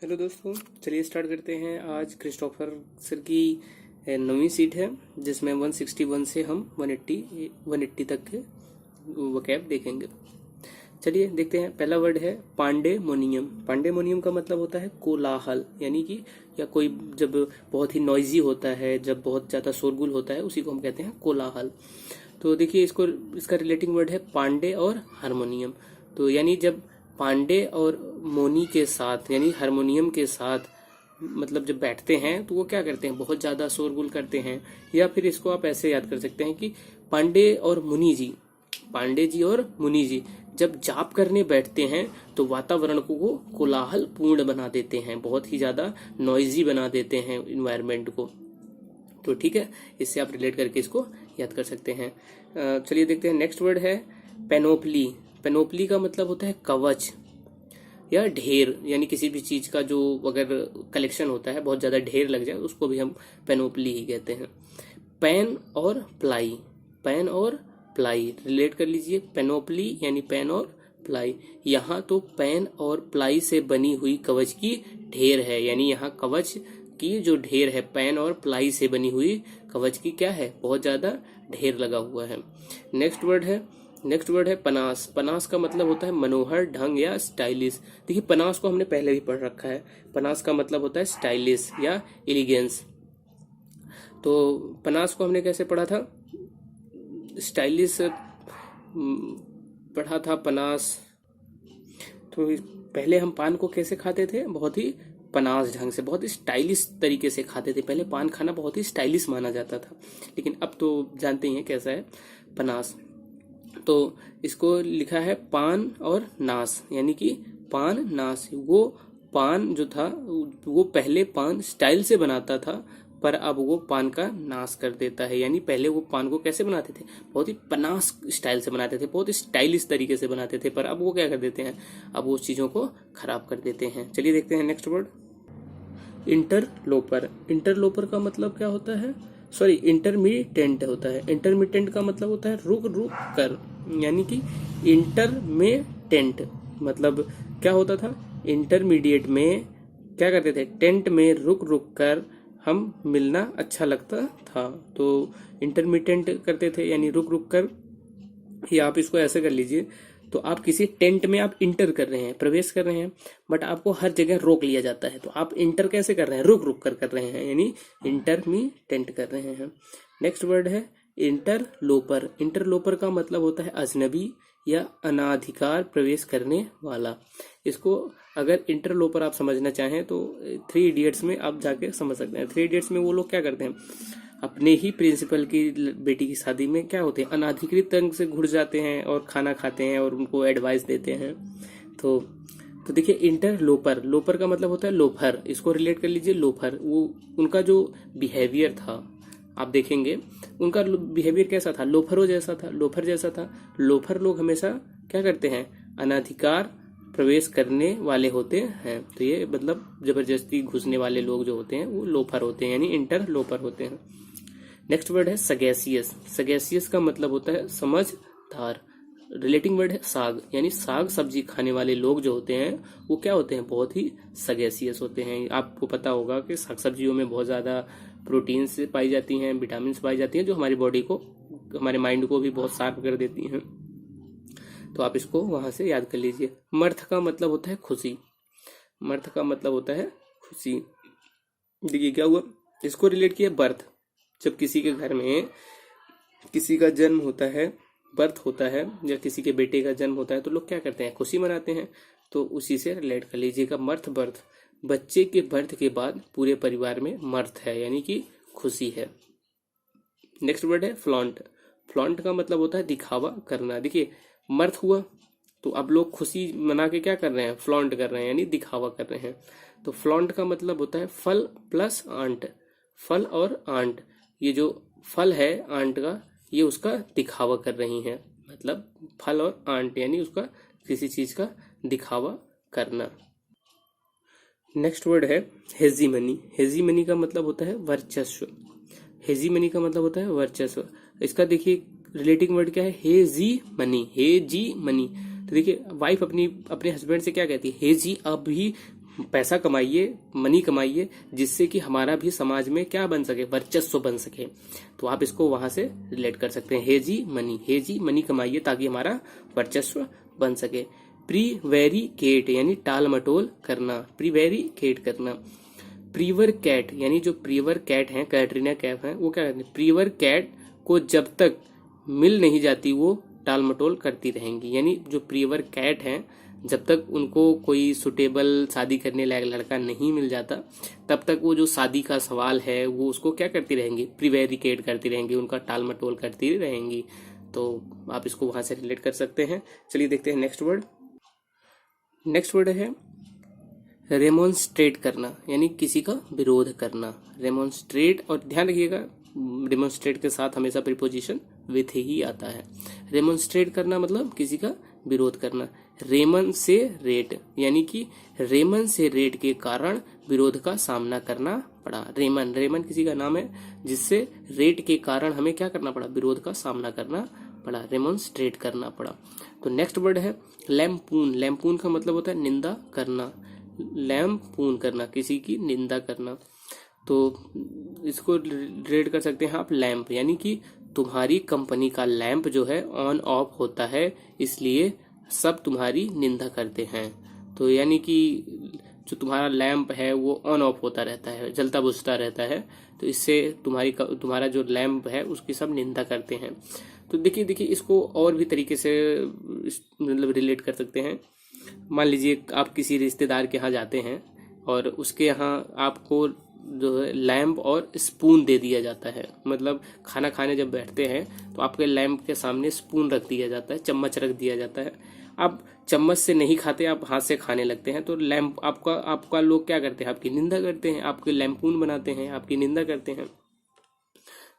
Hello दोस्तों, चलिए start करते हैं। आज क्रिस्टोफर सर की नवीं सीट है जिसमें 161 से हम 180 तक के वोकैब देखेंगे। चलिए देखते हैं। पहला वर्ड है पांडेमोनियम। पांडेमोनियम का मतलब होता है कोलाहल, यानी कि या कोई जब बहुत ही नॉइजी होता है, जब बहुत ज़्यादा शोरगुल होता है, उसी को हम कहते हैं कोलाहल। तो देखिए इसका रिलेटिंग वर्ड है पांडे और हारमोनियम। तो यानी जब पांडे और मोनी के साथ यानी हारमोनियम के साथ मतलब जब बैठते हैं तो वो क्या करते हैं, बहुत ज्यादा शोरगुल करते हैं। या फिर इसको आप ऐसे याद कर सकते हैं कि पांडे और मुनि जी जब जाप करने बैठते हैं तो वातावरण को वो कोलाहल पूर्ण बना देते हैं, बहुत ही ज्यादा नॉइजी बना देते हैं इन्वायरमेंट को। तो ठीक है, इससे आप रिलेट करके इसको याद कर सकते हैं। चलिए देखते हैं। नेक्स्ट वर्ड है पेनोप्ली। पेनोप्ली का मतलब होता है कवच या ढेर, यानी किसी भी चीज का जो अगर कलेक्शन होता है, बहुत ज्यादा ढेर लग जाए, उसको भी हम पेनोप्ली ही कहते हैं। पेन और प्लाई, पेन और प्लाई रिलेट कर लीजिए। पेनोप्ली यानी पेन और प्लाई। यहाँ तो पेन और प्लाई से बनी हुई कवच की ढेर है, यानी यहाँ कवच की जो ढेर है, पेन और प्लाई से बनी हुई कवच की क्या है, बहुत ज्यादा ढेर लगा हुआ है। नेक्स्ट वर्ड है पनास। पनास का मतलब होता है मनोहर, ढंग या स्टाइलिश। देखिए पनास को हमने पहले भी पढ़ रखा है। पनास का मतलब होता है स्टाइलिश या एलिगेंस। तो पनास को हमने कैसे पढ़ा था, स्टाइलिश पढ़ा था पनास। तो पहले हम पान को कैसे खाते थे, बहुत ही पनास ढंग से, बहुत ही स्टाइलिश तरीके से खाते थे। पहले पान खाना बहुत ही स्टाइलिश माना जाता था, लेकिन अब तो जानते ही हैं कैसा है पनास। तो इसको लिखा है पान और नास, यानी कि पान नास। वो पान जो था वो पहले पान स्टाइल से बनाता था, पर अब वो पान का नाश कर देता है। यानी पहले वो पान को कैसे बनाते थे, बहुत ही पनास स्टाइल से बनाते थे, बहुत ही स्टाइलिश तरीके से बनाते थे, पर अब वो क्या कर देते हैं, अब वो चीजों को खराब कर देते हैं। चलिए देखते हैं नेक्स्ट वर्ड इंटरलोपर। इंटरलोपर का मतलब क्या होता है, सॉरी इंटरमीडिएंट होता है। इंटरमीडिएंट का मतलब होता है रुक रुक कर, यानी कि इंटरमीडिएंट मतलब क्या होता था, इंटरमीडिएट में क्या करते थे, टेंट में रुक रुक कर हम मिलना अच्छा लगता था, तो इंटरमीडिएंट करते थे यानी रुक रुक कर। या आप इसको ऐसे कर लीजिए, तो आप किसी टेंट में आप इंटर कर रहे हैं, प्रवेश कर रहे हैं, बट आपको हर जगह रोक लिया जाता है, तो आप इंटर कैसे कर रहे हैं, रुक रुक कर रहे हैं, यानी इंटर में टेंट कर रहे हैं। नेक्स्ट वर्ड है इंटरलोपर। इंटरलोपर का मतलब होता है अजनबी या अनाधिकार प्रवेश करने वाला। इसको अगर इंटरलोपर आप समझना चाहें तो 3 इडियट्स में आप जाके समझ सकते हैं। 3 इडियट्स में वो लोग क्या करते हैं, अपने ही प्रिंसिपल की बेटी की शादी में क्या होते हैं, अनाधिकृत ढंग से घुस जाते हैं और खाना खाते हैं और उनको एडवाइस देते हैं। तो देखिए इंटरलोपर, लोपर का मतलब होता है लोफर। इसको रिलेट कर लीजिए लोफर। वो उनका जो बिहेवियर था, आप देखेंगे उनका बिहेवियर कैसा था, लोफरों जैसा था, लोफर जैसा था। लोफर लोग हमेशा क्या करते हैं, अनाधिकार प्रवेश करने वाले होते हैं। तो ये मतलब जबरदस्ती घुसने वाले लोग जो होते हैं वो लोफर होते हैं, यानी इंटर लोफर होते हैं। नेक्स्ट वर्ड है सगेसियस। सगेसियस का मतलब होता है समझदार। रिलेटिंग वर्ड है साग, यानी साग सब्जी खाने वाले लोग जो होते हैं वो क्या होते हैं, बहुत ही सगेसियस होते हैं। आपको पता होगा कि साग सब्जियों में बहुत ज़्यादा प्रोटीन्स पाई जाती हैं, विटामिन पाई जाती हैं, जो हमारी बॉडी को, हमारे माइंड को भी बहुत शार्प कर देती हैं। तो आप इसको वहां से याद कर लीजिए। मर्थ का मतलब होता है खुशी। मर्थ का मतलब होता है खुशी। देखिए क्या हुआ, इसको रिलेट किया बर्थ। जब किसी के घर में किसी का जन्म होता है, बर्थ होता है, या किसी के बेटे का जन्म होता है, तो लोग क्या करते हैं, खुशी मनाते हैं। तो उसी से रिलेट कर लीजिएगा मर्थ बर्थ। बच्चे के बर्थ के बाद पूरे परिवार में मर्थ है, यानी कि खुशी है। नेक्स्ट वर्ड है फ्लॉन्ट। फ्लॉन्ट का मतलब होता है दिखावा करना। देखिए मर्थ हुआ तो अब लोग खुशी मना के क्या कर रहे हैं, फ्लॉन्ट कर रहे हैं, यानी दिखावा कर रहे हैं। तो फ्लॉन्ट का मतलब होता है फल प्लस आंट। फल और आंट, ये जो फल है आंट का, ये उसका दिखावा कर रही हैं। मतलब फल और आंट यानी उसका किसी चीज का दिखावा करना। नेक्स्ट वर्ड है हेजीमनी। हेजीमनी का मतलब होता है वर्चस्व। हेजीमनी का मतलब होता है वर्चस्व। इसका देखिए रिलेटिंग वर्ड क्या है, हेजी मनी। Hazy money. तो देखिए वाइफ अपने हस्बैंड से क्या कहती है, हेजी अभी पैसा कमाइए, मनी कमाइए, जिससे कि हमारा भी समाज में क्या बन सके, वर्चस्व बन सके। तो आप इसको वहां से रिलेट कर सकते हैं, हेजी मनी कमाइए ताकि हमारा वर्चस्व बन सके। प्रीवेरिकेट यानी टाल मटोल करना, प्रीवेरिकेट करना। प्रीवर कैट यानी जो प्रीवर कैट है, कैटरीना कैफ है, वो क्या करते हैं, प्रीवर कैट को जब तक मिल नहीं जाती वो टाल मटोल करती रहेंगी। यानी जो प्रीवर कैट हैं, जब तक उनको कोई सुटेबल शादी करने लायक लड़का नहीं मिल जाता, तब तक वो जो शादी का सवाल है वो उसको क्या करती रहेंगी, प्रिवेरिकेट करती रहेंगी, उनका टाल मटोल करती रहेंगी। तो आप इसको वहां से रिलेट कर सकते हैं। चलिए देखते हैं नेक्स्ट वर्ड। नेक्स्ट वर्ड है रेमोन्स्ट्रेट करना, यानी किसी का विरोध करना। रेमोन्स्ट्रेट, और ध्यान रखिएगा डेमोन्स्ट्रेट के साथ हमेशा प्रीपोजिशन विथ ही आता है। रेमोन्स्ट्रेट करना मतलब किसी का विरोध करना। रेमन से रेट, यानी कि रेमन से रेट के कारण विरोध का सामना करना पड़ा। रेमन किसी का नाम है जिससे रेट के कारण हमें क्या करना पड़ा, विरोध का सामना करना पड़ा, रेमोन्स्ट्रेट करना पड़ा। तो नेक्स्ट वर्ड है लैम्पून। लैम्पून का मतलब होता है निंदा करना, लैम्पून करना, किसी की निंदा करना। तो इसको रिलेट कर सकते हैं आप लैंप, यानी कि तुम्हारी कंपनी का लैंप जो है ऑन ऑफ होता है, इसलिए सब तुम्हारी निंदा करते हैं। तो यानी कि जो तुम्हारा लैंप है वो ऑन ऑफ होता रहता है, जलता बुझता रहता है, तो इससे तुम्हारा जो लैंप है उसकी सब निंदा करते हैं। तो देखिए इसको और भी तरीके से मतलब रिलेट कर सकते हैं। मान लीजिए आप किसी रिश्तेदार के यहाँ जाते हैं और उसके यहाँ आपको जो है लैंप और स्पून दे दिया जाता है। मतलब खाना खाने जब बैठते हैं तो आपके लैंप के सामने स्पून रख दिया जाता है, चम्मच रख दिया जाता है। आप चम्मच से नहीं खाते, आप हाथ से खाने लगते हैं, तो लैंप आपका लोग क्या करते हैं, आपकी निंदा करते हैं, आपके लैंपून बनाते हैं, आपकी निंदा करते हैं।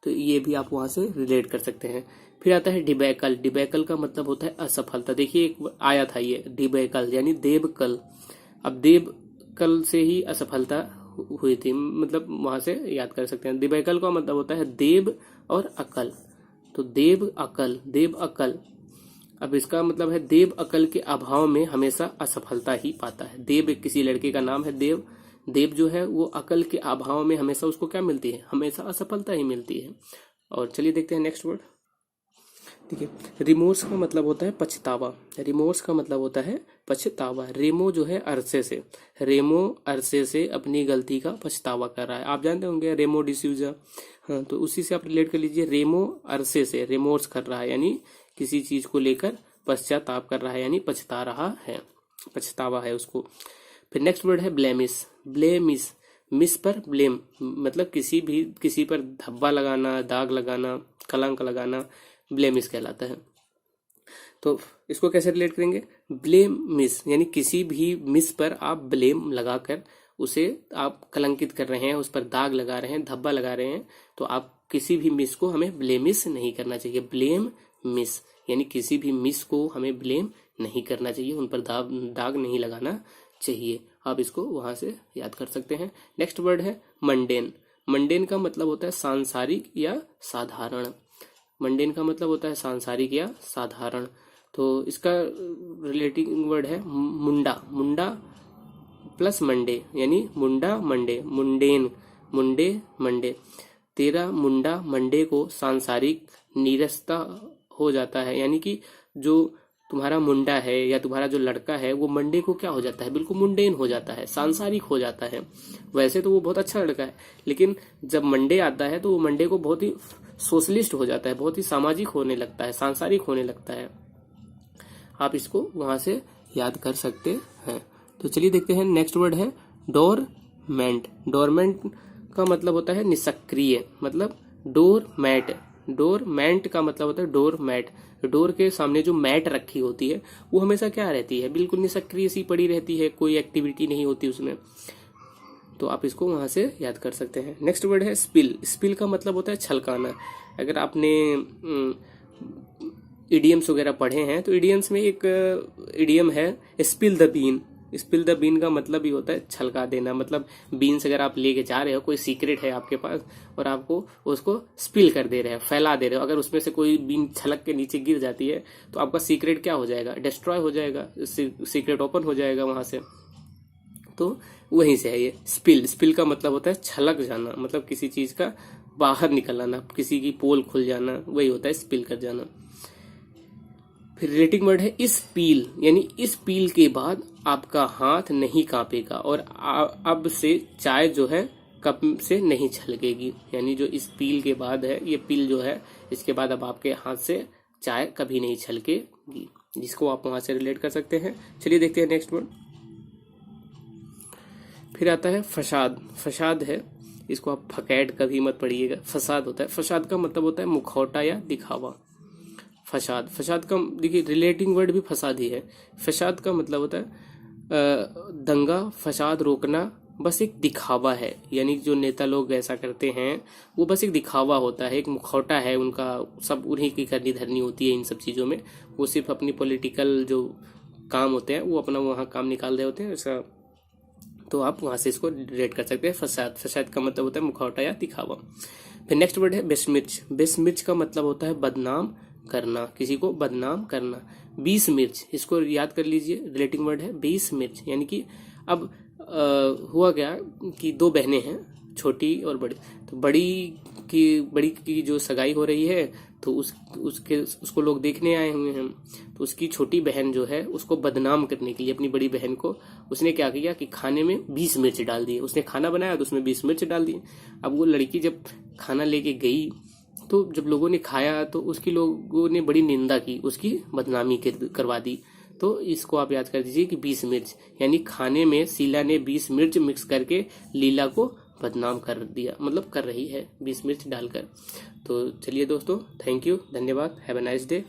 तो ये भी आप वहां से रिलेट कर सकते हैं। फिर आता है डिबैकल। डिबैकल का मतलब होता है असफलता। देखिए एक आया था ये डिबैकल यानी देवकल। अब देवकल से ही असफलता हुई थी, मतलब वहां से याद कर सकते हैं। डिबैकल का मतलब होता है देव और अकल। तो देव अकल। अब इसका मतलब है देव अकल के अभाव में हमेशा असफलता ही पाता है। देव एक किसी लड़के का नाम है, देव जो है वो अकल के अभाव में हमेशा उसको क्या मिलती है, हमेशा असफलता ही मिलती है। और चलिए देखते हैं नेक्स्ट वर्ड। देखिए रिमोर्स का मतलब होता है पछतावा। रिमोर्स का मतलब होता है पछतावा। रेमो जो है अरसे से, रेमो अरसे से अपनी गलती का पछतावा कर रहा है। आप जानते होंगे रेमो डिसूजा, हाँ, तो उसी से आप रिलेट कर लीजिए। रेमो अरसे से रिमोर्स कर रहा है, यानी किसी चीज को लेकर पश्चाताप कर रहा है, यानी पछता रहा है, पछतावा है उसको। फिर नेक्स्ट वर्ड है ब्लेमिस। मिस पर ब्लेम मतलब किसी पर धब्बा लगाना, दाग लगाना, कलंक लगाना, ब्लेमिस कहलाता है। तो इसको कैसे रिलेट करेंगे, ब्लेम मिस, यानी किसी भी मिस पर आप ब्लेम लगाकर उसे आप कलंकित कर रहे हैं, उस पर दाग लगा रहे हैं, धब्बा लगा रहे हैं, तो आप किसी भी मिस को हमें ब्लेमिस नहीं करना चाहिए। ब्लेम मिस यानी किसी भी मिस को हमें ब्लेम नहीं करना चाहिए, उन पर दाग नहीं लगाना चाहिए। आप इसको वहां से याद कर सकते हैं। नेक्स्ट वर्ड है मंडेन। मंडेन का मतलब होता है सांसारिक या साधारण। मंडेन का मतलब होता है सांसारिक या साधारण। तो इसका रिलेटिंग वर्ड है मुंडा प्लस मंडे, यानी मुंडा मंडे, मंडे। तेरा मुंडा मंडे को सांसारिक नीरसता हो जाता है, यानी कि जो तुम्हारा मुंडा है या तुम्हारा जो लड़का है वो मंडे को क्या हो जाता है, बिल्कुल मुंडेन हो जाता है, सांसारिक हो जाता है। वैसे तो वो बहुत अच्छा लड़का है, लेकिन जब मंडे आता है तो वो मंडे को बहुत ही सोशलिस्ट हो जाता है, बहुत ही सामाजिक होने लगता है, सांसारिक होने लगता है। आप इसको वहां से याद कर सकते हैं। तो चलिए देखते हैं नेक्स्ट वर्ड है डोरमेंट। डोरमेंट का मतलब होता है निष्क्रिय, मतलब डोरमेंट का मतलब होता है डोर मैट। डोर के सामने जो मैट रखी होती है वो हमेशा क्या रहती है, बिल्कुल निष्क्रिय सी पड़ी रहती है, कोई एक्टिविटी नहीं होती उसमें। तो आप इसको वहां से याद कर सकते हैं। नेक्स्ट वर्ड है स्पिल। स्पिल का मतलब होता है छलकाना। अगर आपने इडियम्स वगैरह पढ़े हैं तो इडियम्स में एक इडियम है spill the bean. Spill the bean का मतलब ही होता है छलका देना। मतलब बीन्स अगर आप लेके जा रहे हो, कोई सीक्रेट है आपके पास और आपको उसको स्पिल कर दे रहे हैं, फैला दे रहे हो, अगर उसमें से कोई बीन छलक के नीचे गिर जाती है तो आपका सीक्रेट क्या हो जाएगा, डिस्ट्रॉय हो जाएगा, सीक्रेट ओपन हो जाएगा वहां से। तो वहीं से है ये स्पिल। स्पिल का मतलब होता है छलक जाना, मतलब किसी चीज का बाहर निकल आना, किसी की पोल खुल जाना, वही होता है स्पिल कर जाना। फिर रिलेटिंग वर्ड है इस पील, यानी इस पील के बाद आपका हाथ नहीं कांपेगा और अब से चाय जो है कप से नहीं छलकेगी। यानी जो इस पील के बाद है, ये पील जो है, इसके बाद अब आपके हाथ से चाय कभी नहीं छलकेगी, जिसको आप वहां से रिलेट कर सकते हैं। चलिए देखते हैं नेक्स्ट वर्ड। फिर आता है फसाद। फसाद है, इसको आप फकैड कभी मत पढ़िएगा, फसाद होता है। फसाद का मतलब होता है मुखौटा या दिखावा। फसाद, फसाद का देखिए रिलेटिंग वर्ड भी फसाद ही है। फसाद का मतलब होता है दंगा फसाद रोकना बस एक दिखावा है, यानी जो नेता लोग ऐसा करते हैं वो बस एक दिखावा होता है, एक मुखौटा है उनका, सब उन्हीं की करनी धरनी होती है इन सब चीज़ों में। वो सिर्फ अपनी पॉलिटिकल जो काम होते हैं वो अपना वहाँ काम निकाल रहे होते हैं ऐसा, तो आप वहाँ से इसको रिलेट कर सकते हैं फसाद। फसाद का मतलब होता है मुखौटा या दिखावा। फिर नेक्स्ट वर्ड है बेसमिर्च। बेसमिर्च का मतलब होता है बदनाम करना, किसी को बदनाम करना। 20 मिर्च, इसको याद कर लीजिए, रिलेटिंग वर्ड है 20 मिर्च। यानी कि अब हुआ क्या कि दो बहनें हैं, छोटी और बड़ी, तो बड़ी की जो सगाई हो रही है तो उसको लोग देखने आए हुए हैं। तो उसकी छोटी बहन जो है उसको बदनाम करने के लिए, अपनी बड़ी बहन को, उसने क्या किया कि खाने में 20 मिर्च डाल दिए। उसने खाना बनाया तो उसमें 20 मिर्च डाल दिए। अब वो लड़की जब खाना लेके गई तो जब लोगों ने खाया तो उसकी लोगों ने बड़ी निंदा की, उसकी बदनामी करवा दी। तो इसको आप याद कर दीजिए कि 20 मिर्च, यानी खाने में शीला ने 20 मिर्च मिक्स करके लीला को बदनाम कर दिया, मतलब कर रही है 20 मिर्च डालकर। तो चलिए दोस्तों, थैंक यू, धन्यवाद, हैव अ नाइस डे।